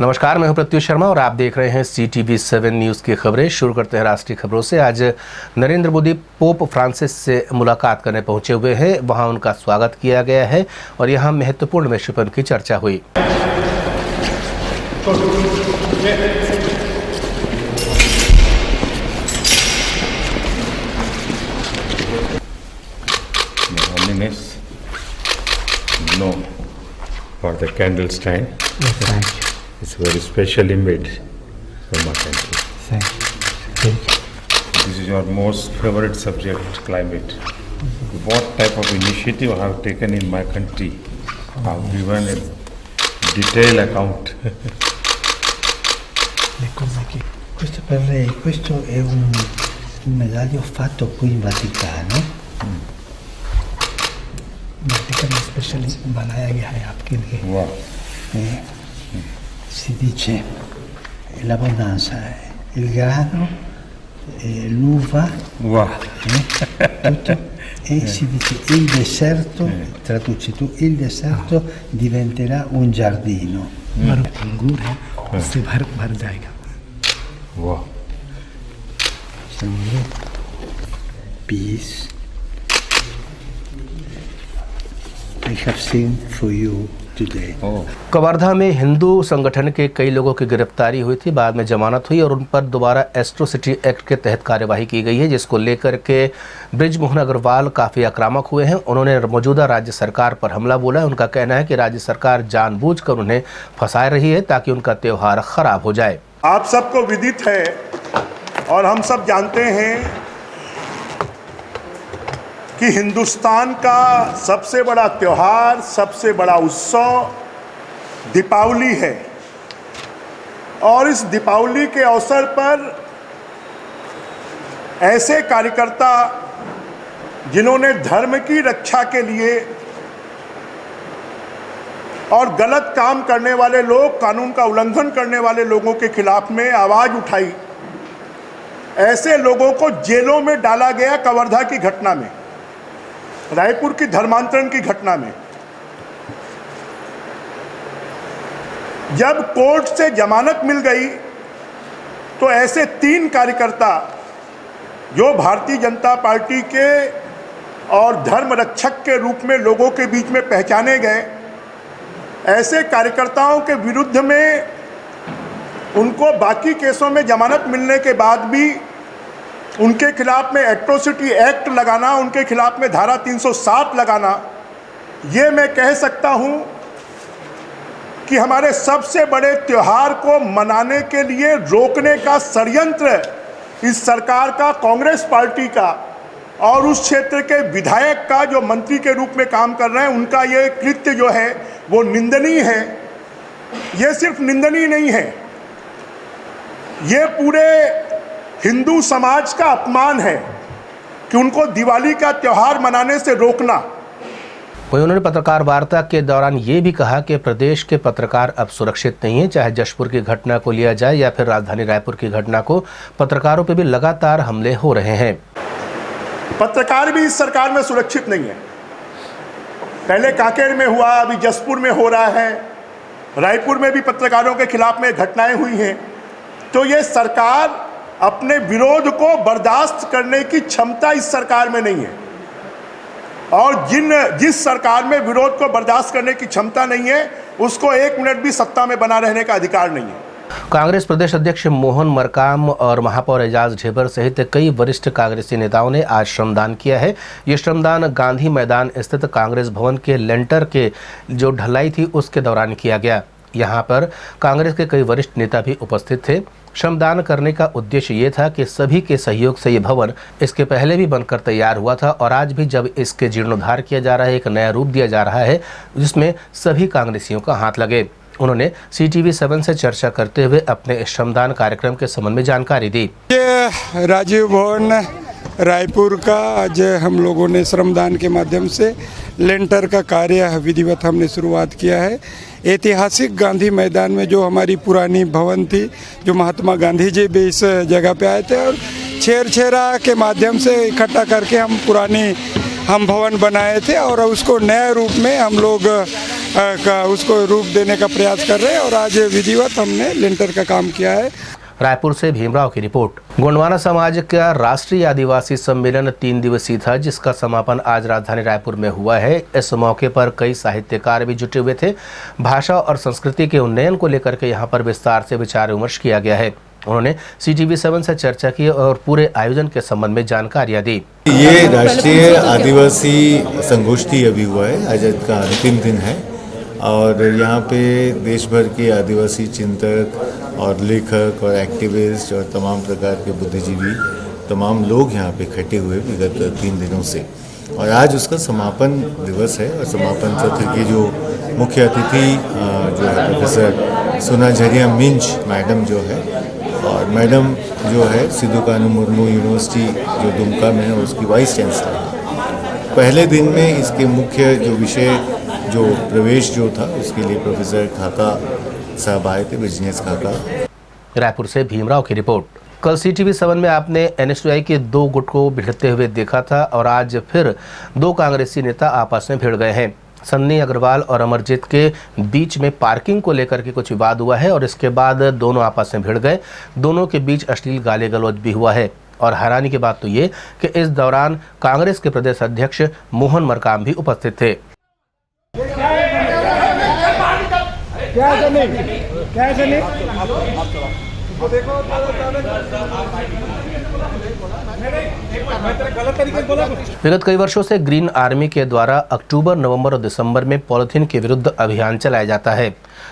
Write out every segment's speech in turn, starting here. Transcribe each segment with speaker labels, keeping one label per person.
Speaker 1: नमस्कार, मैं हूं प्रत्युष शर्मा और आप देख रहे हैं CTV7 न्यूज़ की खबरें। शुरू करते हैं राष्ट्रीय खबरों से। आज नरेंद्र मोदी पोप फ्रांसिस से मुलाकात करने पहुंचे हुए हैं। वहां उनका स्वागत किया गया है और यहां महत्वपूर्ण विषय पर उनकी चर्चा हुई।
Speaker 2: No, for the candle stand.
Speaker 3: Yes, thank you.
Speaker 2: It's a very special image for my country.
Speaker 3: Thank you.
Speaker 2: This is your most favorite subject, climate. What type of initiative I have taken in my country? I have given a detailed account.
Speaker 3: Questo per lei, questo è un medaglio fatto qui in Vaticano. Vaticano specially बनाया गया है आपके लिए।
Speaker 2: Wow.
Speaker 3: Si dice l'abbondanza, il grano, l'uva,
Speaker 2: Wow.
Speaker 3: tutto, e si dice il deserto, traduci tu, il deserto diventerà un giardino. अंगूर है, उससे भर जाएगा।
Speaker 2: Wow.
Speaker 3: Peace. I have seen for you today.
Speaker 2: Oh.
Speaker 1: Kawardha में हिंदू संगठन के कई लोगों की गिरफ्तारी हुई थी। बाद में जमानत हुई और उन पर दोबारा एट्रोसिटी एक्ट के तहत कार्यवाही की गई है, जिसको लेकर के बृजमोहन अग्रवाल काफ़ी आक्रामक हुए हैं। उन्होंने मौजूदा राज्य सरकार पर हमला बोला है। उनका कहना है कि राज्य सरकार जानबूझकर उन्हें फंसा रही है ताकि उनका त्यौहार खराब हो जाए।
Speaker 4: आप सबको विदित है और हम सब जानते हैं कि हिंदुस्तान का सबसे बड़ा त्यौहार, सबसे बड़ा उत्सव दीपावली है। और इस दीपावली के अवसर पर ऐसे कार्यकर्ता जिन्होंने धर्म की रक्षा के लिए और गलत काम करने वाले लोग, कानून का उल्लंघन करने वाले लोगों के खिलाफ में आवाज़ उठाई, ऐसे लोगों को जेलों में डाला गया। कवर्धा की घटना में, रायपुर की धर्मांतरण की घटना में, जब कोर्ट से जमानत मिल गई तो ऐसे 3 कार्यकर्ता जो भारतीय जनता पार्टी के और धर्म रक्षक के रूप में लोगों के बीच में पहचाने गए, ऐसे कार्यकर्ताओं के विरुद्ध में उनको बाकी केसों में जमानत मिलने के बाद भी उनके खिलाफ में एट्रोसिटी एक्ट लगाना, उनके खिलाफ में धारा 307 लगाना, ये मैं कह सकता हूँ कि हमारे सबसे बड़े त्यौहार को मनाने के लिए रोकने का षड्यंत्र इस सरकार का, कांग्रेस पार्टी का और उस क्षेत्र के विधायक का जो मंत्री के रूप में काम कर रहे हैं, उनका ये कृत्य जो है वो निंदनीय है। ये सिर्फ निंदनीय नहीं है, ये पूरे हिंदू समाज का अपमान है कि उनको दिवाली का त्यौहार मनाने से रोकना।
Speaker 1: वहीं उन्होंने पत्रकार वार्ता के दौरान ये भी कहा कि प्रदेश के पत्रकार अब सुरक्षित नहीं हैं। चाहे जशपुर की घटना को लिया जाए या फिर राजधानी रायपुर की घटना को, पत्रकारों पर भी लगातार हमले हो रहे हैं।
Speaker 4: पत्रकार भी इस सरकार में सुरक्षित नहीं है। पहले कांकेर में हुआ, अभी जशपुर में हो रहा है, रायपुर में भी पत्रकारों के खिलाफ में घटनाएं हुई हैं। तो ये सरकार अपने विरोध को बर्दाश्त करने की क्षमता इस सरकार में नहीं है, और जिस सरकार में विरोध को बर्दाश्त करने की क्षमता नहीं है, उसको 1 मिनट भी सत्ता में बना रहने का अधिकार नहीं है।
Speaker 1: कांग्रेस प्रदेश अध्यक्ष मोहन मरकाम और महापौर एजाज ढेबर सहित कई वरिष्ठ कांग्रेसी नेताओं ने आज श्रमदान किया है। ये श्रमदान गांधी मैदान स्थित कांग्रेस भवन के लेंटर के जो ढलाई थी उसके दौरान किया गया। यहाँ पर कांग्रेस के कई वरिष्ठ नेता भी उपस्थित थे। श्रमदान करने का उद्देश्य ये था कि सभी के सहयोग से ये भवन इसके पहले भी बनकर तैयार हुआ था और आज भी जब इसके जीर्णोद्धार किया जा रहा है, एक नया रूप दिया जा रहा है, जिसमें सभी कांग्रेसियों का हाथ लगे। उन्होंने CTV7 से चर्चा करते हुए अपने श्रमदान कार्यक्रम के संबंध में जानकारी दी।
Speaker 5: ये राजीव भवन रायपुर का आज हम लोगों ने श्रमदान के माध्यम से लेंटर का कार्य विधिवत हमने शुरुआत किया है। ऐतिहासिक गांधी मैदान में जो हमारी पुरानी भवन थी, जो महात्मा गांधी जी भी इस जगह पे आए थे और छेरा के माध्यम से इकट्ठा करके हम भवन बनाए थे और उसको नए रूप में हम लोग का उसको रूप देने का प्रयास कर रहे हैं और आज विधिवत हमने लेंटर का काम किया है।
Speaker 1: रायपुर से भीमराव की रिपोर्ट। गोंडवाना समाज का राष्ट्रीय आदिवासी सम्मेलन 3 दिवसीय था, जिसका समापन आज राजधानी रायपुर में हुआ है। इस मौके पर कई साहित्यकार भी जुटे हुए थे। भाषा और संस्कृति के उन्नयन को लेकर के यहाँ पर विस्तार से विचार विमर्श किया गया है। उन्होंने CTV7 से चर्चा की और पूरे आयोजन के संबंध में जानकारियाँ दी।
Speaker 6: ये राष्ट्रीय आदिवासी संगोष्ठी अभी हुआ है, आज का अंतिम दिन है और यहाँ पे देश भर के आदिवासी चिंतक और लेखक और एक्टिविस्ट और तमाम प्रकार के बुद्धिजीवी तमाम लोग यहाँ पे इकट्ठे हुए विगत 3 दिनों से और आज उसका समापन दिवस है। और समापन सत्र की जो मुख्य अतिथि जो है प्रोफेसर सोनाझरिया मिंज मैडम जो है और मैडम जो है सिद्धू कानू मुर्मू यूनिवर्सिटी जो दुमका में है उसकी वाइस चांसलर है। पहले दिन में इसके मुख्य जो विषय जो प्रवेश जो था उसके लिए प्रोफेसर खाका साहब आए थे, बिजनेस खाका।
Speaker 1: रायपुर से भीमराव की रिपोर्ट। कल CTV7 में आपने NSUI के 2 गुट को भिड़ते हुए देखा था और आज फिर 2 कांग्रेसी नेता आपस में भिड़ गए हैं। सन्नी अग्रवाल और अमरजीत के बीच में पार्किंग को लेकर के कुछ विवाद हुआ है और इसके बाद दोनों आपस में भिड़ गए। दोनों के बीच अश्लील गाली गलौज भी हुआ है और हैरानी की बात तो ये कि इस दौरान कांग्रेस के प्रदेश अध्यक्ष मोहन मरकाम भी उपस्थित थे। विगत कई वर्षों से ग्रीन आर्मी के द्वारा अक्टूबर, नवंबर और दिसंबर में पॉलिथीन के विरुद्ध अभियान चलाया जाता है,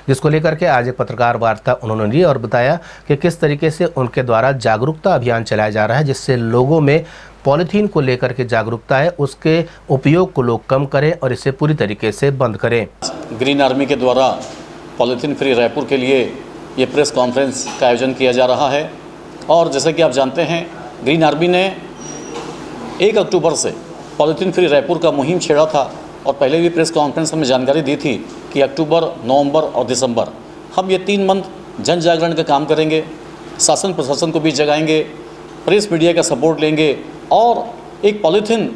Speaker 1: जिसको लेकर के आज एक पत्रकार वार्ता उन्होंने ली और बताया कि किस तरीके से उनके द्वारा जागरूकता अभियान चलाया जा रहा है, जिससे लोगों में पॉलिथीन को लेकर के जागरूकता है, उसके उपयोग को लोग कम करें और इसे पूरी तरीके से बंद करें।
Speaker 7: ग्रीन आर्मी के द्वारा पॉलिथीन फ्री रायपुर के लिए ये प्रेस कॉन्फ्रेंस का आयोजन किया जा रहा है और जैसे कि आप जानते हैं ग्रीन आर्मी ने 1 अक्टूबर से पॉलिथीन फ्री रायपुर का मुहिम छेड़ा था और पहले भी प्रेस कॉन्फ्रेंस में जानकारी दी थी कि अक्टूबर, नवंबर और दिसंबर हम ये 3 मंथ जन जागरण का काम करेंगे, शासन प्रशासन को भी जगाएंगे, प्रेस मीडिया का सपोर्ट लेंगे और एक पॉलीथीन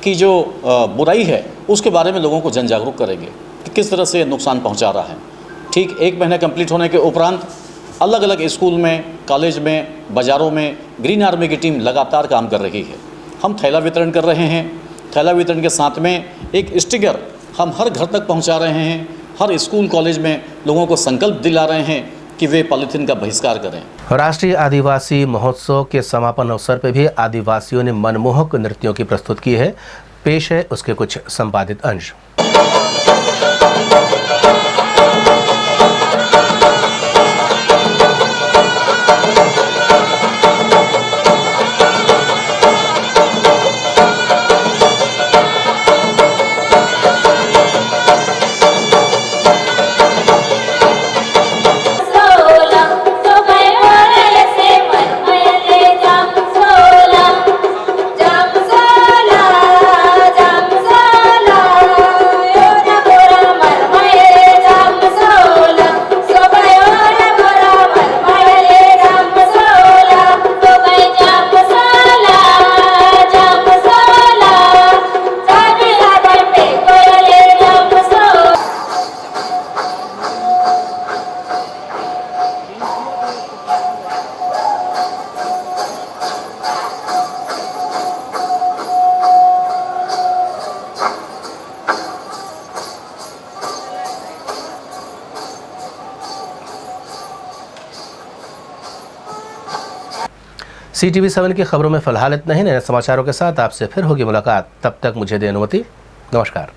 Speaker 7: की जो बुराई है उसके बारे में लोगों को जन जागरूक करेंगे कि किस तरह से नुकसान पहुंचा रहा है। ठीक 1 महीना कंप्लीट होने के उपरांत अलग अलग स्कूल में, कॉलेज में, बाज़ारों में ग्रीन आर्मी की टीम लगातार काम कर रही है। हम थैला वितरण कर रहे हैं, थैला वितरण के साथ में एक स्टिकर हम हर घर तक पहुंचा रहे हैं, हर स्कूल कॉलेज में लोगों को संकल्प दिला रहे हैं कि वे पॉलीथीन का बहिष्कार करें।
Speaker 1: राष्ट्रीय आदिवासी महोत्सव के समापन अवसर पर भी आदिवासियों ने मनमोहक नृत्यों की प्रस्तुत की है। पेश है उसके कुछ संपादित अंश। CTV7 की खबरों में फिलहाल इतना ही। नए समाचारों के साथ आपसे फिर होगी मुलाकात। तब तक मुझे दे अनुमति। नमस्कार।